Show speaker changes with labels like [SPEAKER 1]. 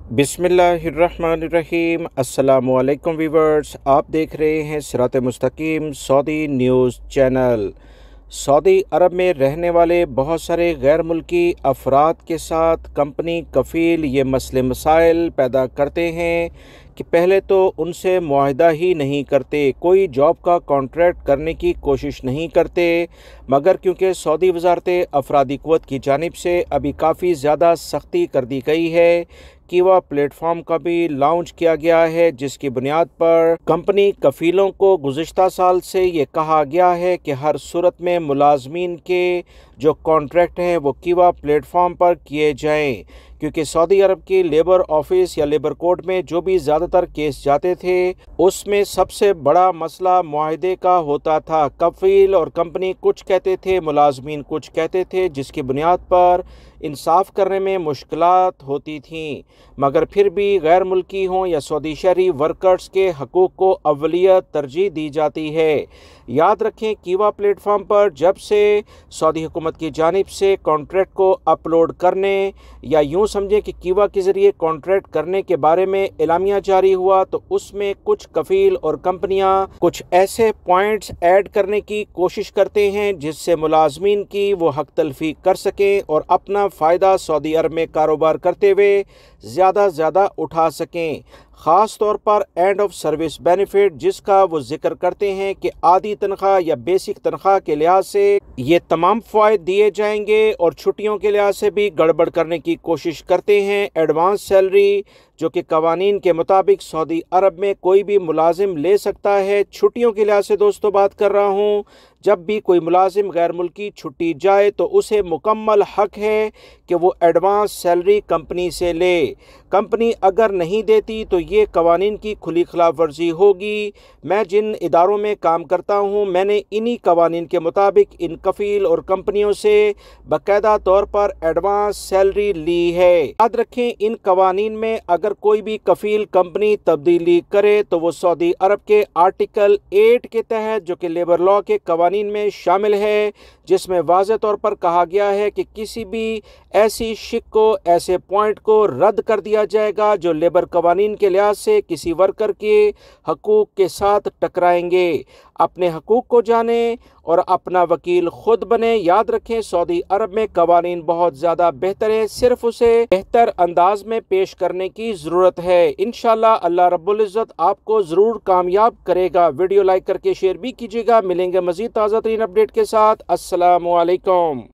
[SPEAKER 1] बिस्मिल्लाहिर्रहमानिर्रहीम। अस्सलामुअलैकुम वीवर्स, आप देख रहे हैं सिरात मुस्तकीम सऊदी न्यूज़ चैनल। सऊदी अरब में रहने वाले बहुत सारे गैर मुल्की अफराद के साथ कंपनी कफ़ील ये मसले मसाइल पैदा करते हैं कि पहले तो उनसे मुआहदा ही नहीं करते, कोई जॉब का कॉन्ट्रैक्ट करने की कोशिश नहीं करते, मगर क्योंकि सऊदी वजारत अफरादी क़ुव्वत की जानिब से अभी काफ़ी ज़्यादा सख्ती कर दी गई है, कीवा प्लेटफॉर्म का भी लॉन्च किया गया है, जिसकी बुनियाद पर कंपनी कफ़ीलों को गुज़िश्ता साल से ये कहा गया है कि हर सूरत में मुलाजमीन के जो कॉन्ट्रैक्ट हैं वो कीवा प्लेटफॉर्म पर किए जाएं, क्योंकि सऊदी अरब की लेबर ऑफिस या लेबर कोर्ट में जो भी ज़्यादातर केस जाते थे उसमें सबसे बड़ा मसला मुआहदे का होता था। कफ़ील और कंपनी कुछ कहते थे, मुलाजमीन कुछ कहते थे, जिसकी बुनियाद पर इंसाफ करने में मुश्किलात होती थीं, मगर फिर भी गैर मुल्की हों या सऊदी शहरी वर्कर्स के हकूक़ को अव्वलियत तरजीह दी जाती है। याद रखें, कीवा प्लेटफॉर्म पर जब से सऊदी हुकूमत की जानिब से कॉन्ट्रैक्ट को अपलोड करने या यूँ समझें कि कीवा के ज़रिए कॉन्ट्रैक्ट करने के बारे में एलामिया जारी हुआ, तो उसमें कुछ कफ़ील और कंपनियां कुछ ऐसे पॉइंट्स ऐड करने की कोशिश करते हैं जिससे मुलाजमीन की वो हक तलफी कर सकें और अपना फ़ायदा सऊदी अरब में कारोबार करते हुए ज़्यादा उठा सकें। ख़ास तौर पर एंड ऑफ सर्विस बेनिफिट, जिसका वो जिक्र करते हैं कि आधी तनख्वाह या बेसिक तनख्वाह के लिहाज से ये तमाम फ़ायदे दिए जाएंगे, और छुट्टियों के लिहाज से भी गड़बड़ करने की कोशिश करते हैं। एडवांस सैलरी जो कि कवानीन के मुताबिक सऊदी अरब में कोई भी मुलाजिम ले सकता है। छुट्टियों के लिहाज से दोस्तों बात कर रहा हूँ, जब भी कोई मुलाजिम गैर मुल्की छुट्टी जाए तो उसे मुकम्मल हक है कि वो एडवांस सैलरी कंपनी से ले। कंपनी अगर नहीं देती तो ये कवानीन की खुली खिलाफ वर्जी होगी। मैं जिन इदारों में काम करता हूँ, मैंने इन्हीं कवानीन के मुताबिक इन कफ़ील और कंपनियों से बाकायदा तौर पर एडवांस सैलरी ली है। याद रखें, इन कवानीन में अगर कोई भी कफ़ील कंपनी तब्दीली करे तो वो सऊदी अरब के आर्टिकल 8 के तहत, जो कि लेबर लॉ के कवानीन में शामिल है, जिसमें वाज़ेह तौर पर कहा गया है कि किसी भी ऐसी शिक को, ऐसे पॉइंट को रद्द कर दिया जाएगा जो लेबर कवानीन के लिहाज से किसी वर्कर के हकूक़ के साथ टकराएंगे। अपने हकूक़ को जाने और अपना वकील खुद बने। याद रखें, सऊदी अरब में कवानीन बहुत ज़्यादा बेहतर है, सिर्फ उसे बेहतर अंदाज में पेश करने की ज़रूरत है। इंशाअल्लाह अल्लाह रब्बुल इज़्ज़त आपको ज़रूर कामयाब करेगा। वीडियो लाइक करके शेयर भी कीजिएगा। मिलेंगे मज़ीद ताज़ा तरीन अपडेट के साथ। अस्सलामु अलैकुम।